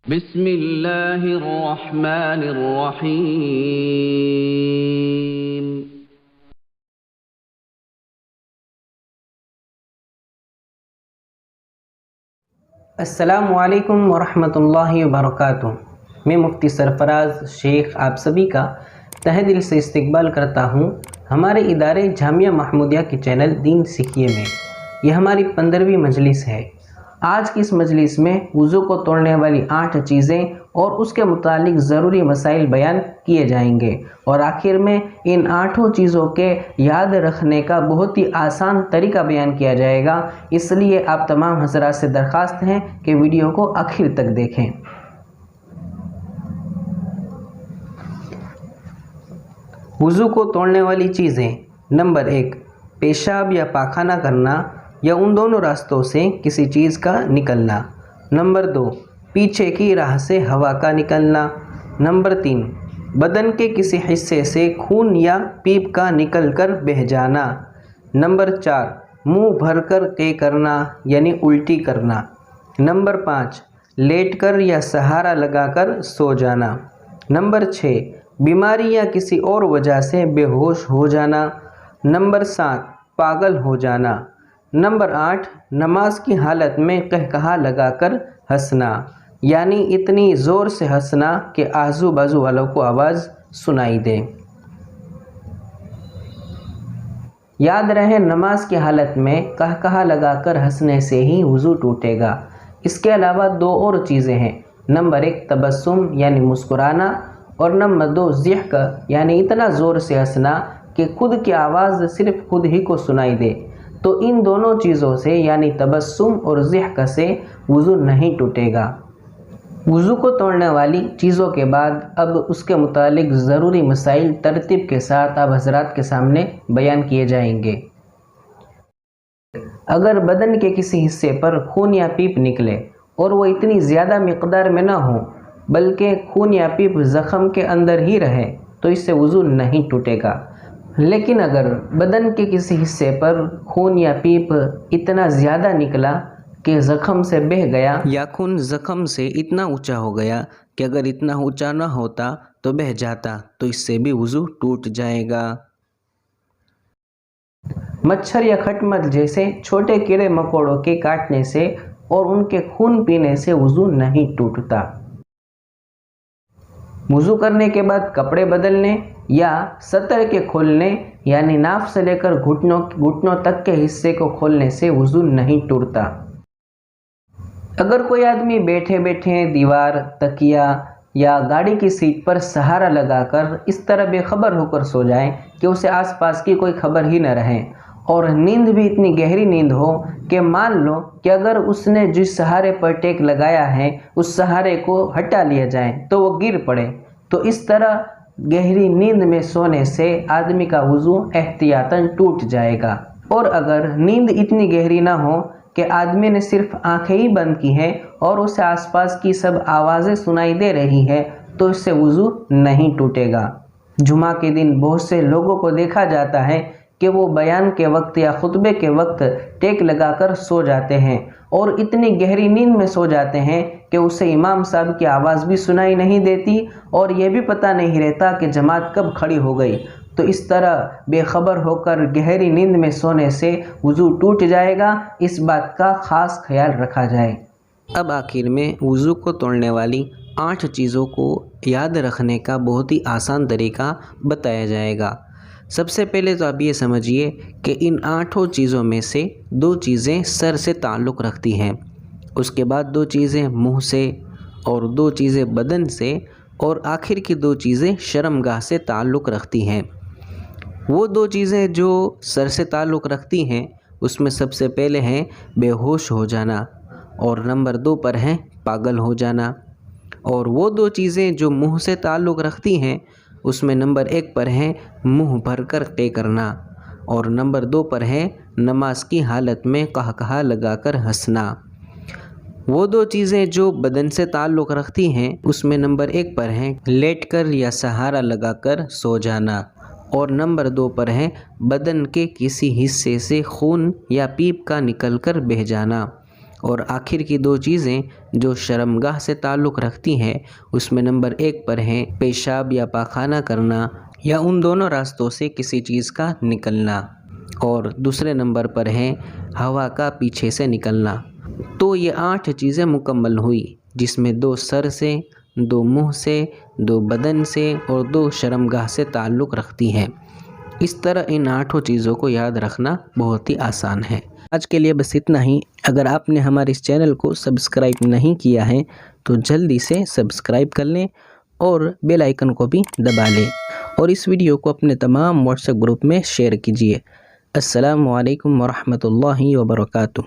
بسم اللہ الرحمن الرحیم۔ السلام علیکم ورحمۃ اللہ وبرکاتہ۔ میں مفتی سرفراز شیخ آپ سبھی کا تہہ دل سے استقبال کرتا ہوں ہمارے ادارے جامعہ محمودیہ کے چینل دین سیکھیے میں۔ یہ ہماری 15ویں مجلس ہے۔ آج کی اس مجلس میں وضو کو توڑنے والی 8 چیزیں اور اس کے متعلق ضروری مسائل بیان کیے جائیں گے، اور آخر میں ان 8 چیزوں کے یاد رکھنے کا بہت ہی آسان طریقہ بیان کیا جائے گا۔ اس لیے آپ تمام حضرات سے درخواست ہے کہ ویڈیو کو آخر تک دیکھیں۔ وضو کو توڑنے والی چیزیں: نمبر 1، پیشاب یا پاخانہ کرنا یا ان دونوں راستوں سے کسی چیز کا نکلنا۔ نمبر 2، پیچھے کی راہ سے ہوا کا نکلنا۔ نمبر 3، بدن کے کسی حصے سے خون یا پیپ کا نکل کر بہہ جانا۔ نمبر 4، منہ بھر کر قے کرنا یعنی الٹی کرنا۔ نمبر 5، لیٹ کر یا سہارا لگا کر سو جانا۔ نمبر 6، بیماری یا کسی اور وجہ سے بے ہوش ہو جانا۔ نمبر 7، پاگل ہو جانا۔ نمبر 8، نماز کی حالت میں قہقہا لگا کر ہنسنا، یعنی اتنی زور سے ہنسنا کہ آزو بازو والوں کو آواز سنائی دے۔ یاد رہے، نماز کی حالت میں قہقہا لگا کر ہنسنے سے ہی وضو ٹوٹے گا۔ اس کے علاوہ 2 اور چیزیں ہیں۔ نمبر 1، تبسم یعنی مسکرانا، اور نمبر 2، ضحک یعنی اتنا زور سے ہنسنا کہ خود کی آواز صرف خود ہی کو سنائی دے۔ تو ان دونوں چیزوں سے یعنی تبسم اور ضحک سے وضو نہیں ٹوٹے گا۔ وضو کو توڑنے والی چیزوں کے بعد اب اس کے متعلق ضروری مسائل ترتیب کے ساتھ آپ حضرات کے سامنے بیان کیے جائیں گے۔ اگر بدن کے کسی حصے پر خون یا پیپ نکلے اور وہ اتنی زیادہ مقدار میں نہ ہو بلکہ خون یا پیپ زخم کے اندر ہی رہے تو اس سے وضو نہیں ٹوٹے گا۔ لیکن اگر بدن کے کسی حصے پر خون یا پیپ اتنا زیادہ نکلا کہ زخم سے بہہ گیا، یا خون زخم سے اتنا اونچا ہو گیا کہ اگر اتنا اونچا نہ ہوتا تو بہہ جاتا، تو اس سے بھی وضو ٹوٹ جائے گا۔ مچھر یا کھٹمل جیسے چھوٹے کیڑے مکوڑوں کے کاٹنے سے اور ان کے خون پینے سے وضو نہیں ٹوٹتا۔ وضو کرنے کے بعد کپڑے بدلنے یا سطر کے کھولنے یعنی ناف سے لے کر گھٹنوں تک کے حصے کو کھولنے سے وضو نہیں ٹوٹتا۔ اگر کوئی آدمی بیٹھے بیٹھے دیوار، تکیا یا گاڑی کی سیٹ پر سہارا لگا کر اس طرح بے خبر ہو کر سو جائے کہ اسے آس پاس کی کوئی خبر ہی نہ رہے، اور نیند بھی اتنی گہری نیند ہو کہ مان لو کہ اگر اس نے جس سہارے پر ٹیک لگایا ہے اس سہارے کو ہٹا لیا جائے تو وہ گر پڑے، تو اس طرح گہری نیند میں سونے سے آدمی کا وضو احتیاطاً ٹوٹ جائے گا۔ اور اگر نیند اتنی گہری نہ ہو کہ آدمی نے صرف آنکھیں ہی بند کی ہیں اور اسے آس پاس کی سب آوازیں سنائی دے رہی ہے تو اس سے وضو نہیں ٹوٹے گا۔ جمعہ کے دن بہت سے لوگوں کو دیکھا جاتا ہے کہ وہ بیان کے وقت یا خطبے کے وقت ٹیک لگا کر سو جاتے ہیں اور اتنی گہری نیند میں سو جاتے ہیں کہ اسے امام صاحب کی آواز بھی سنائی نہیں دیتی اور یہ بھی پتہ نہیں رہتا کہ جماعت کب کھڑی ہو گئی۔ تو اس طرح بے خبر ہو کر گہری نیند میں سونے سے وضو ٹوٹ جائے گا، اس بات کا خاص خیال رکھا جائے۔ اب آخر میں وضو کو توڑنے والی 8 چیزوں کو یاد رکھنے کا بہت ہی آسان طریقہ بتایا جائے گا۔ سب سے پہلے تو آپ یہ سمجھیے کہ ان 8 چیزوں میں سے 2 چیزیں سر سے تعلق رکھتی ہیں، اس کے بعد 2 چیزیں منہ سے، اور 2 چیزیں بدن سے، اور آخر کی 2 چیزیں شرمگاہ سے تعلق رکھتی ہیں۔ وہ 2 چیزیں جو سر سے تعلق رکھتی ہیں اس میں سب سے پہلے ہیں بے ہوش ہو جانا، اور نمبر 2 پر ہیں پاگل ہو جانا۔ اور وہ 2 چیزیں جو منہ سے تعلق رکھتی ہیں اس میں نمبر 1 پر ہیں منہ بھر کر قے کرنا، اور نمبر 2 پر ہے نماز کی حالت میں قہقہا لگا کر ہنسنا۔ وہ 2 چیزیں جو بدن سے تعلق رکھتی ہیں اس میں نمبر 1 پر ہیں لیٹ کر یا سہارا لگا کر سو جانا، اور نمبر 2 پر ہے بدن کے کسی حصے سے خون یا پیپ کا نکل کر بہہ جانا۔ اور آخر کی 2 چیزیں جو شرمگاہ سے تعلق رکھتی ہیں اس میں نمبر 1 پر ہیں پیشاب یا پاخانہ کرنا یا ان دونوں راستوں سے کسی چیز کا نکلنا، اور دوسرے نمبر پر ہے ہوا کا پیچھے سے نکلنا۔ تو یہ 8 چیزیں مکمل ہوئی، جس میں 2 سر سے، 2 منہ سے، 2 بدن سے اور 2 شرمگاہ سے تعلق رکھتی ہیں۔ اس طرح ان 8 چیزوں کو یاد رکھنا بہت ہی آسان ہے۔ آج کے لیے بس اتنا ہی۔ اگر آپ نے ہمارے اس چینل کو سبسکرائب نہیں کیا ہے تو جلدی سے سبسکرائب کر لیں اور بیل آئیکن کو بھی دبا لیں، اور اس ویڈیو کو اپنے تمام واٹس ایپ گروپ میں شیئر کیجیے۔ السلام علیکم ورحمۃ اللہ وبرکاتہ۔